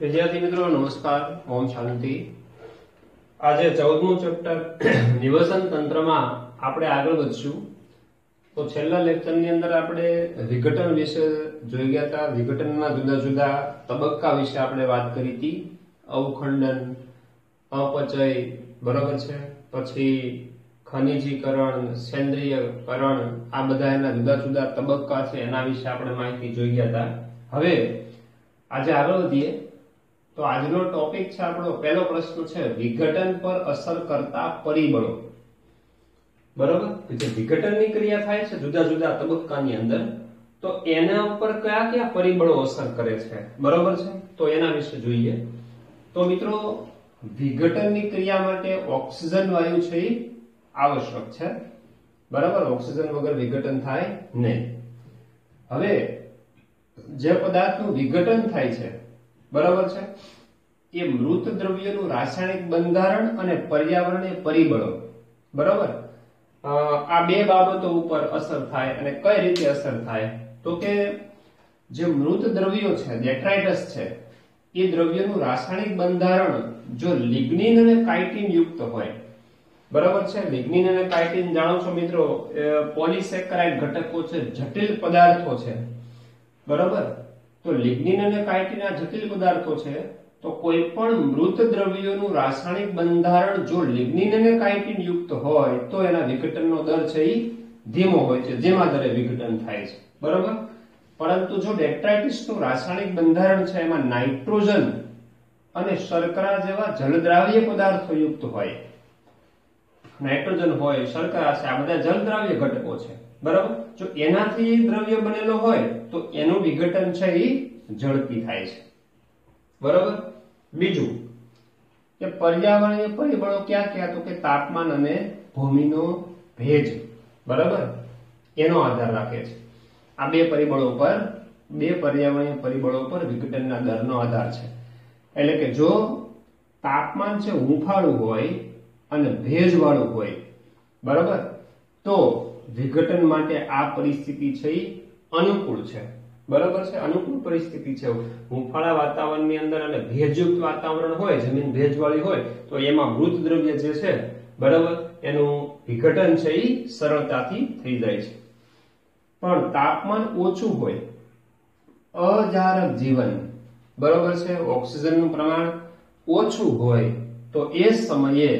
विद्यार्थी मित्रों नमस्कार। ओम शांति। आज 14मुं चेप्टर निवसन तंत्र में आपणे आगळ वधशुं। तो छेल्ला लेक्चरनी अंदर आपणे विघटन विषय जोई गया था। विघटनना जुदा जुदा तबक्का विषय आपणे वात करी थी। अवखंडन, अपचय, बराबर छे, पछी खनिजीकरण, सेंद्रियकरण, आ बधा एना जुदा जुदा तबक्का छे एना विषय आपणे माहिती जोई गया था। हवे આજે આગળ વધીએ तो આજનો ટોપિક છે આપણો પહેલો પ્રશ્ન છે વિઘટન પર અસર કરતા પરિબળો। બરાબર, જે વિઘટનની ક્રિયા થાય છે જુદા જુદા તબક્કાની અંદર તો એના ઉપર કયા કયા પરિબળો અસર કરે છે, બરાબર છે, તો એના વિશે જોઈએ। તો મિત્રો વિઘટનની ક્રિયા માટે ઓક્સિજન વાયુ છે એ આવશ્યક છે, બરાબર। ઓક્સિજન વગર વિઘટન થાય નહીં। હવે જે પદાર્થનું વિઘટન થાય છે, બરાબર છે, એ મૃત દ્રવ્યનું રાસાયણિક બંધારણ અને પર્યાવરણીય પરિબળો, બરાબર, આ બે બાબતો ઉપર અસર થાય। અને કઈ રીતે અસર થાય તો કે જે મૃત દ્રવ્યો છે, ડેટ્રાઇટસ છે, એ દ્રવ્યનું રાસાયણિક બંધારણ જો લિગ્નિન અને કાઇટિન યુક્ત હોય, બરાબર છે। લિગ્નિન અને કાઇટિન જાણો છો મિત્રો, પોલિસેકેરાઇડ ઘટકો છે, જટિલ પદાર્થો છે, બરાબર। તો લિગ્નિન અને કાઇટિન આ જટિલ પદાર્થો છે। તો કોઈ પણ મૃત દ્રવ્યોનું રાસાયણિક બંધારણ જો લિગ્નિન અને કાઇટિન યુક્ત હોય તો એના વિઘટનનો દર છે એ ધીમો હોય છે, જેમાં દરે વિઘટન થાય છે, બરાબર। પરંતુ જો ડેટ્રાઇટિસનું રાસાયણિક બંધારણ છે એમાં નાઇટ્રોજન અને શર્કરા જેવા જલદ્રાવ્ય પદાર્થો યુક્ત હોય, નાઇટ્રોજન હોય, શર્કરા છે, આ બધા જલદ્રાવ્ય ઘટકો છે, બરાબર। જો એનાથી દ્રવ્ય બનેલો હોય તો એનું વિઘટન છે એ ઝડપી થાય છે, બરાબર। બીજું કે પર્યાવરણીય પરિબળો ક્યાં ક્યાં તો કે તાપમાન અને ભૂમિનો ભેજ, બરાબર, એનો આધાર રાખે છે। આ બે પરિબળો પર, બે પર્યાવરણીય પરિબળો પર વિઘટનના દરનો આધાર છે। એટલે કે જો તાપમાન છે હૂંફાળું હોય અને ભેજવાળું હોય, બરાબર, તો વિઘટન માટે આ પરિસ્થિતિ છે એ અનુકૂળ છે, બરાબર છે, અનુકૂળ પરિસ્થિતિ છે। હૂંફાળા વાતાવરણની અંદર અને ભેજયુક્ત વાતાવરણ હોય, જમીન ભેજવાળી હોય તો એમાં મૃત દ્રવ્ય જે છે, બરાબર, એનું વિઘટન છે એ સરળતાથી થઈ જાય છે। પણ તાપમાન ઓછું હોય, અજારક જીવન, બરાબર છે, ઓક્સિજનનું પ્રમાણ ઓછું હોય તો એ સમયે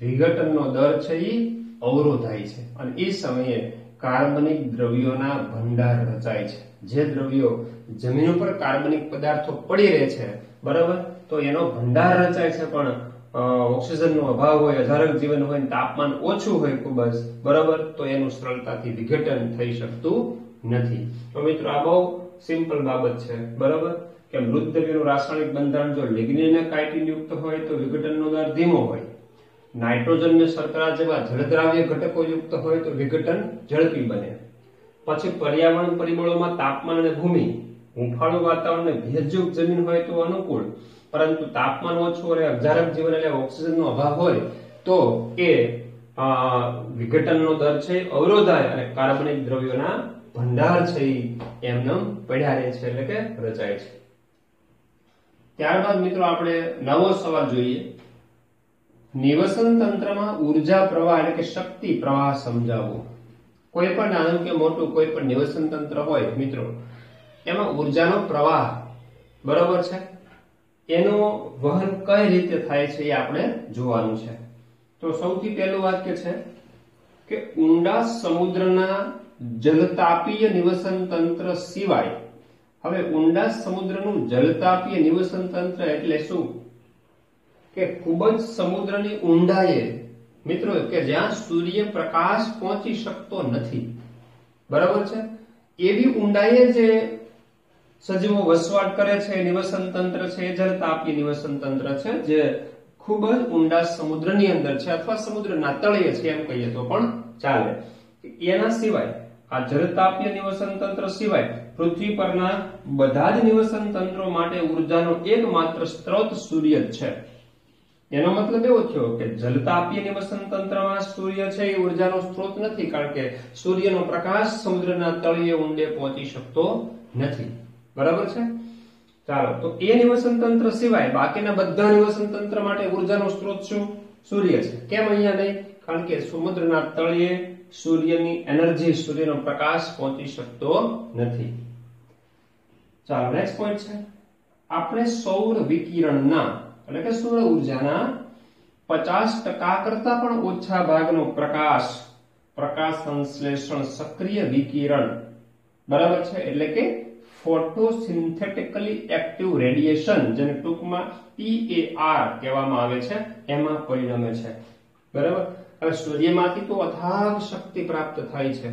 વિઘટનનો દર છે એ અવરોધાય છે અને એ સમયે કાર્બનિક દ્રવ્યોના ભંડાર રચાય છે। જે દ્રવ્યો જમીન ઉપર કાર્બનિક પદાર્થો પડી રહે છે, બરાબર, તો એનો ભંડાર રચાય છે। પણ ઓક્સિજનનો અભાવ હોય, અજારક જીવન હોય, તાપમાન ઓછું હોય ખૂબ જ, બરાબર, તો એનું સરળતાથી વિઘટન થઈ શકતું નથી। તો મિત્રો આ બહુ સિમ્પલ બાબત છે, બરાબર, કે મૃત દ્રવ્યનું રાસાયણિક બંધારણ જો લિગ્નિન અને કાઇટિન યુક્ત હોય તો વિઘટનનો દર ધીમો હોય, નાઇટ્રોજન ને શર્કરા જેવા જળદ્રાવ્ય ઘટકો યુક્ત હોય તો વિઘટન ઝડપી બને। પછી પર્યાવરણ પરિબળોમાં તાપમાન અને ભૂમિ, હૂંફાળું વાતાવરણ અને ભેજયુક્ત જમીન હોય તો અનુકૂળ, પરંતુ તાપમાન ઓછું અને અજારક જીવન એટલે ઓક્સિજનનો અભાવ હોય તો એ વિઘટનનો દર છે અવરોધાય અને કાર્બનિક દ્રવ્યોના ભંડાર છે એમને પડ્યા રહે છે, એટલે કે રચાય છે। ત્યારબાદ મિત્રો આપણે નવો સવાલ જોઈએ। નિવસન તંત્રમાં ઉર્જા પ્રવાહ એટલે કે શક્તિ પ્રવાહ સમજાવો। કોઈ પણ નાનું કે મોટું કોઈ પણ નિવસન તંત્ર હોય મિત્રો, એમાં ઉર્જાનો પ્રવાહ, બરાબર છે, એનો વહન કઈ રીતે થાય છે એ આપણે જોવાનું છે। તો સૌથી પહેલું વાક્ય છે કે ઊંડા સમુદ્રના જલતાપીય નિવસન તંત્ર સિવાય। હવે ઊંડા સમુદ્રનું જલતાપીય નિવસન તંત્ર એટલે શું કે ખૂબ જ સમુદ્રની ઊંડાઈએ મિત્રો કે જ્યાં સૂર્ય પ્રકાશ પહોંચી શકતો નથી, બરાબર છે, એવી ઊંડાઈએ જે સજીવો વસવાટ કરે છે નિવસન તંત્ર છે એ જલતાપીય નિવસન તંત્ર છે, જે ખૂબ જ ઊંડા સમુદ્રની અંદર છે અથવા સમુદ્રના તળિયે છે એમ કહીએ તો પણ ચાલે। એના સિવાય આ જલતાપીય નિવસન તંત્ર સિવાય પૃથ્વી પરના બધા જ નિવસન તંત્રો માટે ઉર્જાનો એકમાત્ર સ્ત્રોત સૂર્ય જ છે। એનો મતલબ એવો થયો કે જલતાપીય નિવસન તંત્રમાં સૂર્ય છે એ ઉર્જાનો સ્ત્રોત નથી, કારણ કે સૂર્યનો પ્રકાશ સમુદ્રના તળિયે ઊંડે પહોંચી શકતો નથી, બરાબર છે। ચાલો, તો એ નિવસન તંત્ર સિવાય બાકીના બધા નિવસન તંત્ર માટે ઉર્જાનો સ્ત્રોત શું? સૂર્ય છે. કેમ અહીંયા નહીં? કારણ કે સમુદ્રના તળિયે સૂર્યની એનર્જી, સૂર્યનો પ્રકાશ પહોંચી શકતો નથી. ચાલો, નેક્સ્ટ પોઈન્ટ છે, આપણે સૌર વિકિરણના એટલે કે સૌર ઉર્જાના 50% કરતા પણ ઓછા ભાગનો પ્રકાશ સંશ્લેષણ સક્રિય વિકિરણ, બરાબર છે, એટલે કે ફોટોસિન્થેટિકલી એક્ટિવ રેડિયેશન, જેને ટૂંકમાં PAR કહેવામાં આવે છે, એમાં પરિણમે છે. બરાબર. હવે સૂર્યમાંથી તો અથાગ શક્તિ પ્રાપ્ત થાય છે,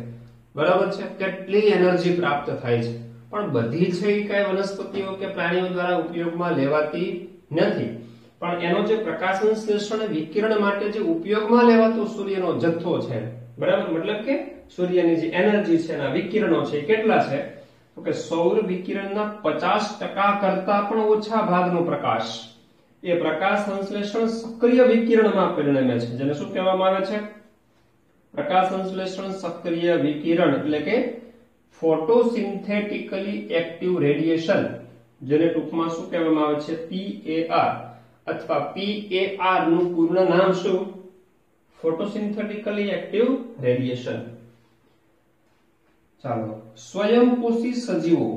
બરાબર છે, કેટલી એનર્જી પ્રાપ્ત થાય છે, પણ બધી છે એ કઈ વનસ્પતિઓ કે પ્રાણીઓ દ્વારા ઉપયોગમાં લેવાતી નથી. પણ એનો જે પ્રકાશ સંશ્લેષણ વિકિરણ માટે જે ઉપયોગમાં લેવાતો સૂર્યનો જથ્થો છે, બરાબર, મતલબ કે સૂર્યની જે એનર્જી છે, એના વિકિરણો છે, કેટલા છે? તો કે સૌર વિકિરણના 50% કરતા પણ ઓછા ભાગનો પ્રકાશ એ પ્રકાશ સંશ્લેષણ સક્રિય વિકિરણમાં પરિણમે છે, જેને શું કહેવામાં આવે છે? પ્રકાશ સંશ્લેષણ સક્રિય વિકિરણ, એટલે કે ફોટોસિન્થેટિકલી એક્ટિવ રેડિયેશન, જેને ટૂંકમાં શું કહેવામાં આવે છે? PAR, અથવા PAR નું પૂર્ણ નામ શું? ફોટોસિન્થેટિકલી એક્ટિવ રેડિયેશન. ચાલો, સ્વયંપોષી સજીવો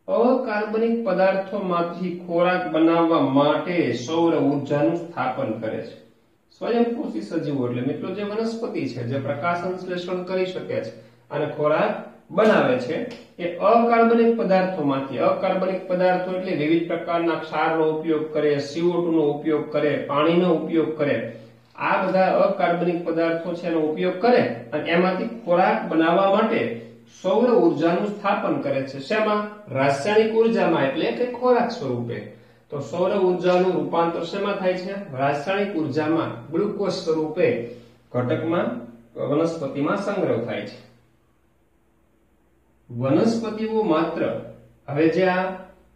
અકાર્બનિક પદાર્થોમાંથી ખોરાક બનાવવા માટે સૌર ઉર્જાનું સ્થાપન કરે છે. સ્વયંપોષી સજીવો એટલે મિત્રો જે વનસ્પતિ છે, જે પ્રકાશ સંશ્લેષણ કરી શકે છે અને ખોરાક બનાવે છે, એ અકાર્બનિક પદાર્થોમાંથી, અકાર્બનિક પદાર્થો એટલે વિવિધ પ્રકારના ક્ષારનો ઉપયોગ કરે, CO2 નો ઉપયોગ કરે, પાણીનો ઉપયોગ કરે, આ બધા અકાર્બનિક પદાર્થો છે એનો ઉપયોગ કરે અને એમાંથી ખોરાક બનાવવા માટે સૌર ઉર્જાનું સ્થાપન કરે છે. શેમાં? રાસાયણિક ઉર્જામાં, એટલે કે ખોરાક સ્વરૂપે. તો સૌર ઉર્જાનું રૂપાંતર શેમાં થાય છે? રાસાયણિક ઉર્જામાં, ગ્લુકોઝ સ્વરૂપે ઘટકમાં, વનસ્પતિમાં સંગ્રહ થાય છે. વનસ્પતિઓ માત્ર હવે જે આ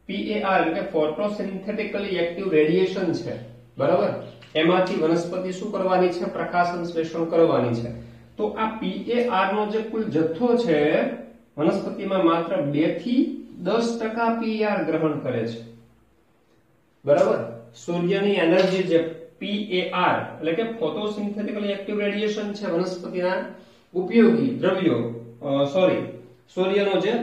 PAR એટલે કે ફોટોસિન્થેટિકલી એક્ટિવ રેડિયેશન છે, બરાબર, એમાંથી વનસ્પતિ શું કરવાની છે? પ્રકાશ સંશ્લેષણ કરવાની છે. તો આ PAR નો જે કુલ જથ્થો છે, વનસ્પતિમાં માત્ર 2 થી 10% PAR ગ્રહણ કરે છે, બરાબર. સૂર્યની એનર્જી જે PAR એટલે કે ફોટોસિન્થેટિકલી એક્ટિવ રેડિયેશન છે, વનસ્પતિના ઉપયોગી દ્રવ્યો, સૂર્યનો જે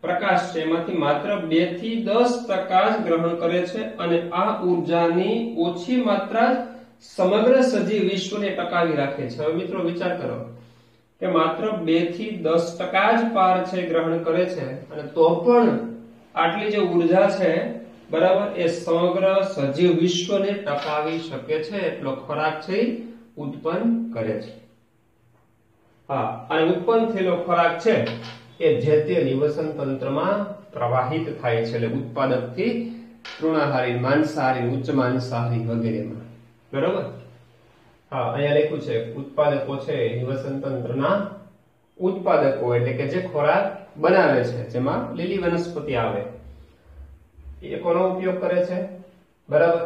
પ્રકાશ છે એમાંથી માત્ર 2 થી 10% જ ગ્રહણ કરે છે, અને આ ઉર્જાની ઓછી માત્રા સમગ્ર સજીવ વિશ્વને ટકાવી રાખે છે. હવે મિત્રો વિચાર કરો કે માત્ર 2 થી 10% જ પાર છે ગ્રહણ કરે છે, અને તો પણ આટલી જે ઉર્જા છે, બરાબર, એ સમગ્ર સજીવ વિશ્વને ટકાવી શકે છે, એટલો ખોરાક છે ઉત્પન્ન કરે છે. હા, અને ઉત્પન્ન થયેલો ખોરાક છે એ જે તે નિવસન તંત્રમાં પ્રવાહિત થાય છે, એટલે ઉત્પાદકથી તૃણાહારી, માંસાહારી, ઉચ્ચ માંસાહારી વગેરેમાં, બરાબર. હા, અહીંયા લખ્યું છે ઉત્પાદકો છે નિવસન તંત્રના ઉત્પાદકો, એટલે કે જે ખોરાક બનાવે છે, જેમાં લીલી વનસ્પતિ આવે, એ કોનો ઉપયોગ કરે છે? બરાબર,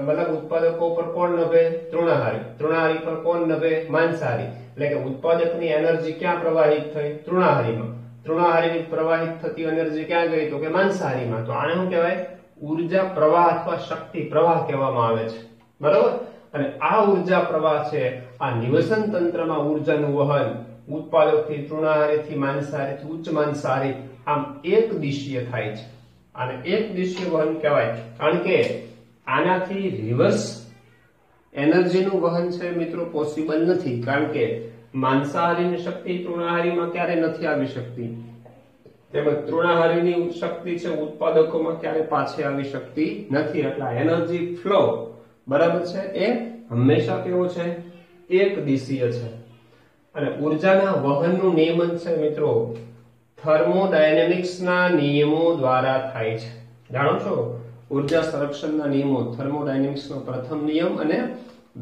મતલબ ઉત્પાદકો પર કોણ નભે? તૃણાહારી. તૃણાહારી પર કોણ નભે? માંસાહારી. એટલે કે ઉત્પાદકની એનર્જી ક્યાં પ્રવાહિત થઈ? તૃણાહારીમાં. તૃણાહારીની પ્રવાહિત થતી એનર્જી ક્યાં ગઈ? તો કે માંસાહારીમાં. તો આને શું કહેવાય? ઉર્જા પ્રવાહ અથવા શક્તિ પ્રવાહ કહેવામાં આવે છે, બરાબર. અને આ ઉર્જા પ્રવાહ છે, આ નિવસન તંત્રમાં ઉર્જાનું વહન ઉત્પાદકથી, તૃણાહારીથી, માંસાહારીથી ઉચ્ચ માંસાહારી, આમ એક દિશીય થાય છે. આને એક દિશીય વહન કહેવાય, કારણ કે આનાથી રિવર્સ એનર્જીનું વહન છે મિત્રો પોસિબલ નથી, કારણ કે માંસાહારીની શક્તિ તૃણાહારીમાં ક્યારે નથી આવી શકતી, તેમજ તૃણાહારીની શક્તિ છે ઉત્પાદકોમાં ક્યારે પાછી આવી શકતી નથી. એટલે એનર્જી ફ્લો, બરાબર છે, એ હંમેશા કેવો છે? એક દિશીય છે. અને ઉર્જાના વહનનું નિયમન છે મિત્રો થર્મોડાયનેમિક્સના નિયમો દ્વારા થાય છે. જાણો છો ઉર્જા સંરક્ષણના નિયમો? થર્મોડાયનેમિક્સનો પ્રથમ નિયમ અને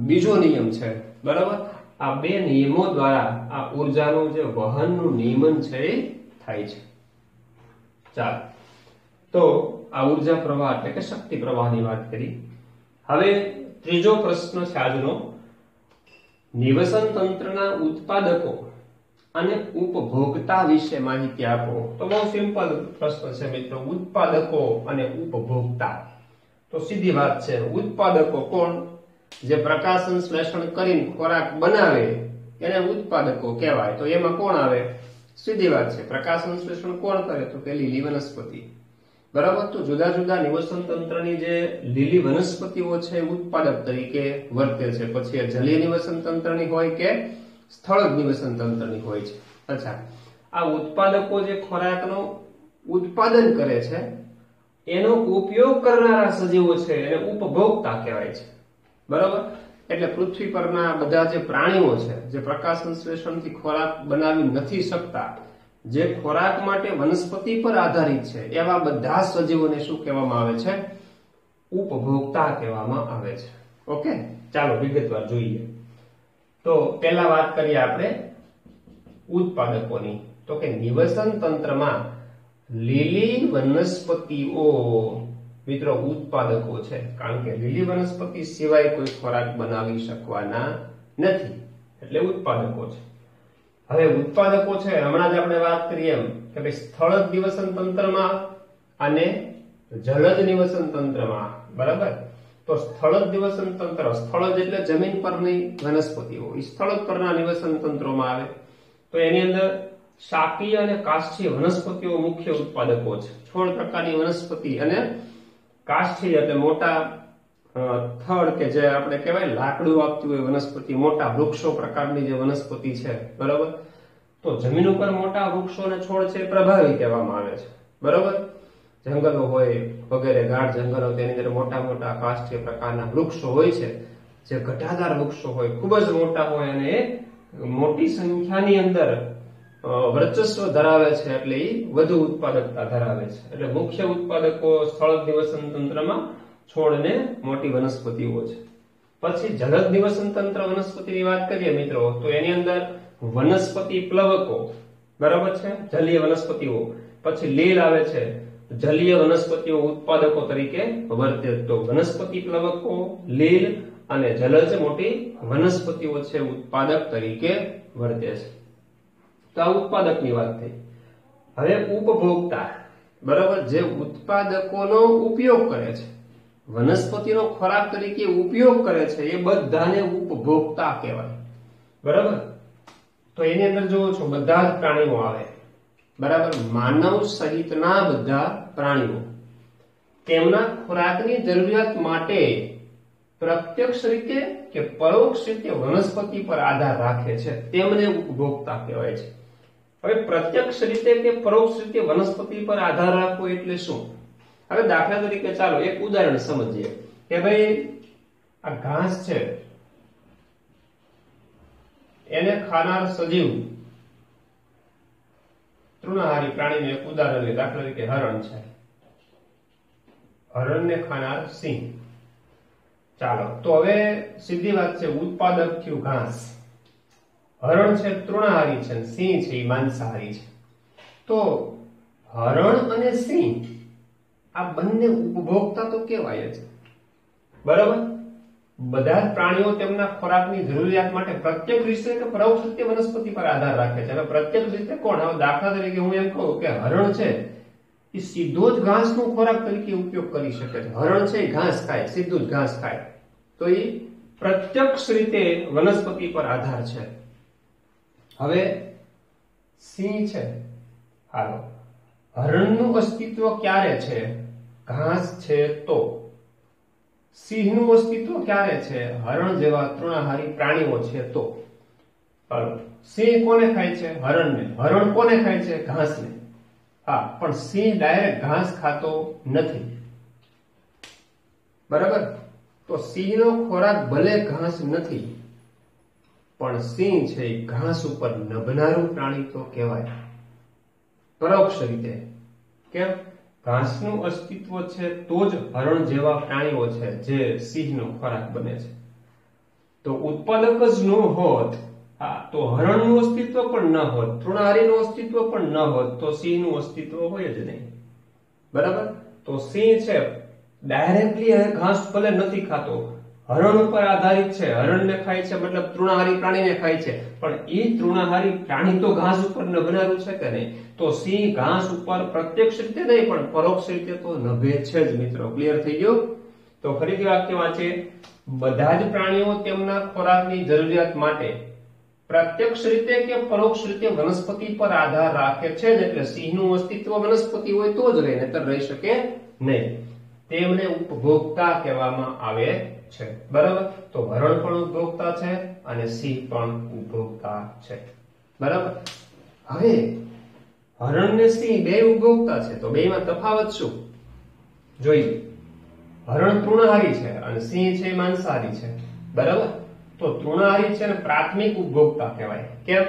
બીજો નિયમ છે, બરાબર. આ બે નિયમો દ્વારા આ ઉર્જાનું જે વહનનું નિયમન છે એ થાય છે. ચાલો, તો આ ઉર્જા પ્રવાહ એટલે કે શક્તિ પ્રવાહની વાત કરી. હવે ત્રીજો પ્રશ્ન છે આજનો, નિવસન તંત્રના ઉત્પાદકો અને ઉપભોક્તા વિશે માહિતી આપો. તો બહુ સિમ્પલ પ્રશ્ન છે મિત્રો. ઉત્પાદકો અને ઉપભોક્તા. તો સીધી વાત છે. ઉત્પાદકો કોણ? જે પ્રકાશ સંશ્લેષણ કરીને ખોરાક બનાવે એને ઉત્પાદકો કહેવાય. તો એમાં કોણ આવે? સીધી વાત છે. પ્રકાશ સંશ્લેષણ કોણ કરે? તો કે લીલી વનસ્પતિ. બરાબર. તો જુદા જુદા નિવસન તંત્રની જે લીલી વનસ્પતિઓ છે ઉત્પાદક તરીકે વર્તે છે. પછી એ જલીય નિવસન તંત્રની હોય કે સ્થળજ નિવસન તંત્રની હોય છે. અચ્છા, આ ઉત્પાદકો જે ખોરાકનો ઉત્પાદન કરે છે એનો ઉપયોગ કરનારા સજીવો છે એને ઉપભોક્તા કહેવાય છે. બરાબર. એટલે પૃથ્વી પરના બધા જે પ્રાણીઓ છે જે પ્રકાશ સંશ્લેષણથી ખોરાક બનાવી નથી શકતા, જે ખોરાક માટે વનસ્પતિ પર આધારિત છે, એવા બધા સજીવોને શું કહેવામાં આવે છે? ઉપભોક્તા કહેવામાં આવે છે. ઓકે, ચાલો વિગતવાર જોઈએ. તો પહેલા વાત કરીએ આપણે ઉત્પાદકોની. તો કે નિવસન તંત્રમાં લીલી વનસ્પતિઓ મિત્રો ઉત્પાદકો છે, કારણ કે લીલી વનસ્પતિ સિવાય કોઈ ખોરાક બનાવી શકવાના નથી, એટલે ઉત્પાદકો છે. હવે ઉત્પાદકો છે હમણાં જ આપણે વાત કરી એમ કે ભાઈ સ્થળજ નિવસન તંત્રમાં અને જલજ નિવસન તંત્રમાં. બરાબર. તો સ્થળજ નિવસન તંત્ર, સ્થળજ એટલે જમીન પરની વનસ્પતિઓ, એ સ્થળજ પરના નિવસન તંત્રોમાં આવે. તો એની અંદર શાકીય અને કાષ્ઠીય વનસ્પતિઓ મુખ્ય ઉત્પાદકો છે. છોડ પ્રકારની વનસ્પતિ અને કાષ્ઠીય એટલે મોટા થડ કે જે આપણે કહેવાય લાકડું આપતી હોય વનસ્પતિ, મોટા વૃક્ષો પ્રકારની જે વનસ્પતિ છે. બરાબર. તો જમીન ઉપર મોટા વૃક્ષો અને છોડ છે પ્રભાવી કહેવામાં આવે છે. બરાબર. જંગલો હોય વગેરે, ગાઢ જંગલો, તેની અંદર મોટા મોટા કાષ્ઠીય પ્રકારના વૃક્ષો હોય છે, જે ઘટાદાર વૃક્ષો હોય, ખૂબ જ મોટા હોય અને મોટી સંખ્યાની અંદર વર્ચસ્વ ધરાવે છે, એટલે એ વધુ ઉત્પાદકતા ધરાવે છે. એટલે મુખ્ય ઉત્પાદકો સ્થળજ નિવસન તંત્રમાં છોડ ને મોટી વનસ્પતિઓ છે. પછી જલજ નિવસન તંત્ર વનસ્પતિની વાત કરીએ મિત્રો, તો એની અંદર વનસ્પતિ પ્લવકો. બરાબર છે, જલીય વનસ્પતિઓ. પછી લીલ આવે છે, જલીય વનસ્પતિઓ ઉત્પાદકો તરીકે વર્તે. તો વનસ્પતિ પ્લવકો, લીલ અને જલજ મોટી વનસ્પતિઓ છે ઉત્પાદક તરીકે વર્તે છે. તો આ ઉત્પાદકની વાત થઈ. હવે ઉપભોક્તા. બરાબર. જે ઉત્પાદકોનો ઉપયોગ કરે છે, વનસ્પતિનો ખોરાક તરીકે ઉપયોગ કરે છે, એ બધાને ઉપભોક્તા કહેવાય. બરાબર. તો એની અંદર જોવો છો બધા જ પ્રાણીઓ આવે. બરાબર. માનવ સહિતના બધા પ્રાણીઓ તેમના ખોરાકની જરૂરિયાત માટે પ્રત્યક્ષ રીતે કે પરોક્ષ રીતે વનસ્પતિ પર આધાર રાખે છે, તેમને ઉપભોક્તા કહેવાય છે. હવે પ્રત્યક્ષ રીતે કે પરોક્ષ રીતે વનસ્પતિ પર આધાર રાખવો એટલે શું? હવે દાખલા તરીકે ચાલો એક ઉદાહરણ સમજીએ કે ભાઈ આ ઘાસ છે એને ખાનાર સજીવ તૃણાહારી પ્રાણીનું એક ઉદાહરણ લે. દાખલા તરીકે હરણ છે, હરણને ખાનાર સિંહ. ચાલો, તો હવે સીધી વાત છે, ઉત્પાદક થયું ઘાસ. હરણ છે તૃણાહારી છે, સિંહ છે એ માંસાહારી છે. તો હરણ અને સિંહ આ બંને ઉપભોક્તા તો કહેવાય જ. બરાબર. બધા જ પ્રાણીઓ તેમના ખોરાકની જરૂરિયાત માટે પ્રત્યક્ષ રીતે કે પરોક્ષ રીતે વનસ્પતિ પર આધાર રાખે છે. હવે પ્રત્યક્ષ રીતે કોણ? હવે દાખલા તરીકે હું એમ કહું કે હરણ છે એ સીધો જ ઘાસનો ખોરાક તરીકે ઉપયોગ કરી શકે છે. હરણ છે એ ઘાસ ખાય, સીધું જ ઘાસ ખાય, તો એ પ્રત્યક્ષ રીતે વનસ્પતિ પર આધાર છે. હવે સિંહ છે, હાલો, હરણનું અસ્તિત્વ ક્યારે છે? ઘાસ છે તો. સિંહનું અસ્તિત્વ ક્યારે છે? હરણ જેવા તૃણાહારી પ્રાણીઓ છે તો. હાલો, સિંહ કોને ખાય છે? હરણને. હરણ કોને ખાય છે? ઘાસને. હા, પણ સિંહ ડાયરેક્ટ ઘાસ ખાતો નથી. બરાબર. તો સિંહનો ખોરાક ભલે ઘાસ નથી, પણ સિંહ છે એ ઘાસ ઉપર નભનારું પ્રાણી તો કહેવાય પરોક્ષ રીતે. કેમ? ઘાસનું અસ્તિત્વ છે તો જ હરણ જેવા પ્રાણીઓ છે જે સિંહનો ખોરાક બને છે. તો ઉત્પાદક જ ન હોત, હા, તો હરણનું અસ્તિત્વ પણ ન હોત, તૃણાહારીનું અસ્તિત્વ પણ ન હોત, તો સિંહનું અસ્તિત્વ હોય જ નહીં. બરાબર. તો સિંહ છે ડાયરેક્ટલી ઘાસ ભલે નથી ખાતો, હરણ ઉપર આધારિત છે, હરણને ખાય છે મતલબ તૃણાહારી પ્રાણીને ખાય છે, પણ એ તૃણાહારી પ્રાણી તો ઘાસ ઉપર નભનારું છે કે નહીં? તો સિંહ ઘાસ ઉપર પ્રત્યક્ષ રીતે નહીં પણ પરોક્ષ રીતે તો નભે છે જ મિત્રો. ક્લિયર થઈ ગયું? તો ફરીથી વાક્ય વાંચીએ. બધા જ પ્રાણીઓ તેમના ખોરાકની જરૂરિયાત માટે પ્રત્યક્ષ રીતે કે પરોક્ષ રીતે વનસ્પતિ પર આધાર રાખે છે જ. એટલે સિંહનું અસ્તિત્વ વનસ્પતિ હોય તો જ રહે, નહીતર રહી શકે નહીં. તેમને ઉપભોક્તા કહેવામાં આવે છે. બરાબર? તો હરણ પણ ઉપભોક્તા છે અને સિંહ પણ ઉપભોક્તા છે. બરાબર? હવે હરણ ને સિંહ બે ઉપભોક્તા છે, તો બેમાં તફાવત શું જોઈએ? હરણ તૃણાહારી છે અને સિંહ છે માંસાહારી છે. બરાબર? તો તૃણાહારી છે ને પ્રાથમિક ઉપભોક્તા કહેવાય. કેમ?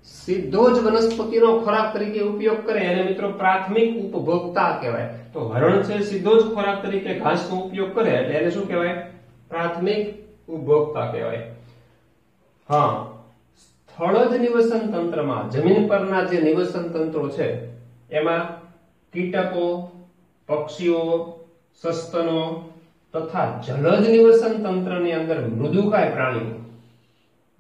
સીધો જ વનસ્પતિનો ખોરાક તરીકે ઉપયોગ કરે એને મિત્રો પ્રાથમિક ઉપભોક્તા કહેવાય. તો હરણ છે સીધો જ ખોરાક તરીકે ઘાસનો ઉપયોગ કરે એટલે એને શું કહેવાય? પ્રાથમિક ઉપભોક્તા કહેવાય. હા, સ્થળજ નિવસન તંત્રમાં જમીન પરના જે નિવસન તંત્રો છે એમાં કીટકો, પક્ષીઓ, સસ્તનો તથા જલજ નિવસન તંત્રની અંદર મૃદુકાય પ્રાણીઓ,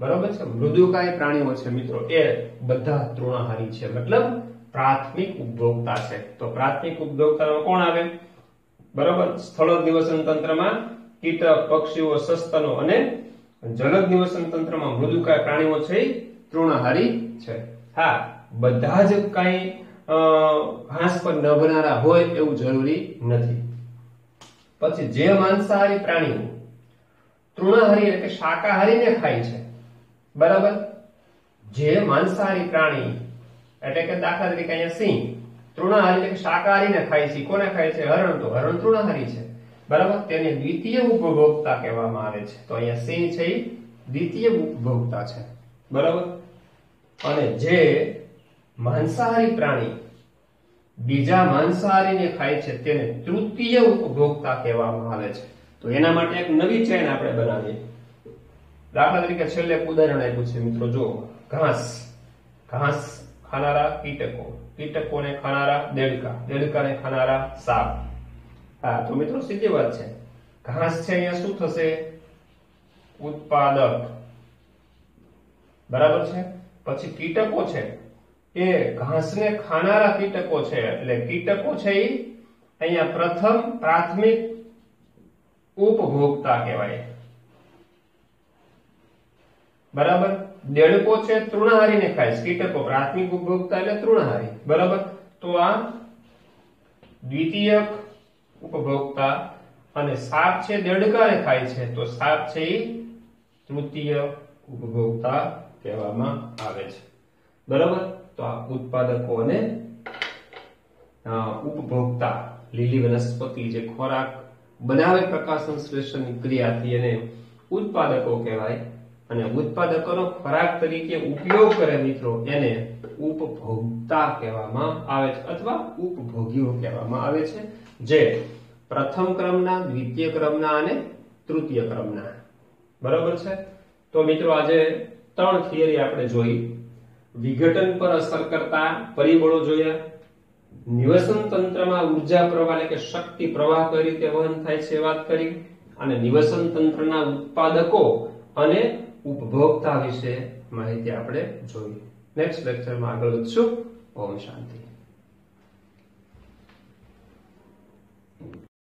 બરોબર છે, મૃદુકાય પ્રાણીઓ છે મિત્રો, એ બધા તૃણાહારી છે, મતલબ પ્રાથમિક ઉપભોક્તા છે. તો પ્રાથમિક ઉપભોક્તામાં કોણ આવે? બરોબર, સ્થળજ નિવસન તંત્રમાં કીટક, પક્ષીઓ, સસ્તનો અને જલજ નિવસન તંત્રમાં મૃદુકાય પ્રાણીઓ છે એ તૃણાહારી છે. હા, બધા જ કઈ ઘાસ પર નભનારા હોય એવું જરૂરી નથી. પછી જે માંસાહારી પ્રાણીઓ તૃણાહારી એટલે શાકાહારીને ખાય છે, બરાબર, જે માંસાહારી પ્રાણી એટલે કે દાખલા તરીકે અહીંયા સિંહ તૃણાહારી એટલે કે શાકાહારીને ખાય છે. કોને ખાય છે? હરણ. તો હરણ તૃણાહારી છે, બરાબર, તેને દ્વિતીય ઉપભોક્તા કહેવામાં આવે છે. તો અહીંયા સિંહ છે એ દ્વિતીય ઉપભોક્તા છે, બરાબર. અને જે માંસાહારી પ્રાણી બીજા માંસાહારીને ખાય છે તેને તૃતીય ઉપભોક્તા કહેવામાં આવે છે. તો એના માટે એક નવી ચેન આપણે બનાવીએ. દાખલા તરીકે છેલ્લે એક ઉદાહરણ આપ્યું છે મિત્રો, જો ઘાસ, ઘાસ ખાનારા કીટકો, કીટકોને ખાનારા દેડકા, દેડકાને ખાનારા સાપ. હા, તો મિત્રો સીધી વાત છે, ઘાસ છે અહીંયા શું થશે? ઉત્પાદક, બરાબર છે. પછી કીટકો છે એ ઘાસને ખાનારા કીટકો છે, એટલે કીટકો છે એ અહીંયા પ્રથમ પ્રાથમિક ઉપભોક્તા કહેવાય, બરાબર. દેડકો છે તૃણાહારીને ખાય, કીટકો પ્રાથમિક ઉપભોક્તા એટલે તૃણાહારી, બરાબર. તો આ દ્વિતીયક ઉપભોક્તા અને સાપ છે દેડકાને ખાય છે, તો સાપ છે એ તૃતીય ઉપભોક્તા કહેવામાં આવે છે, બરાબર. તો આ ઉત્પાદકો અને ઉપભોક્તા, લીલી વનસ્પતિ જે ખોરાક બનાવે પ્રકાશ સંશ્લેષણની ક્રિયાથી એને ઉત્પાદકો કહેવાય, અને ઉત્પાદકોનો ખોરાક તરીકે ઉપયોગ કરે મિત્રો એને ઉપભોક્તા કહેવામાં આવે છે અથવા ઉપભોગીઓ કહેવામાં આવે છે, જે પ્રથમ ક્રમના, દ્વિતીય ક્રમના અને તૃતીય ક્રમના, બરાબર છે. તો મિત્રો આજે 3 થિયરી આપણે જોઈ. વિઘટન પર અસર કરતા પરિબળો જોયા, નિવસન તંત્રમાં ઉર્જા પ્રવાહ એટલે કે શક્તિ પ્રવાહ કઈ રીતે વહન થાય છે વાત કરી, અને નિવસન તંત્રના ઉત્પાદકો અને ઉપભોક્તા વિશે માહિતી આપણે જોઈ. નેક્સ્ટ લેક્ચરમાં આગળ વધશું. ઓમ શાંતિ.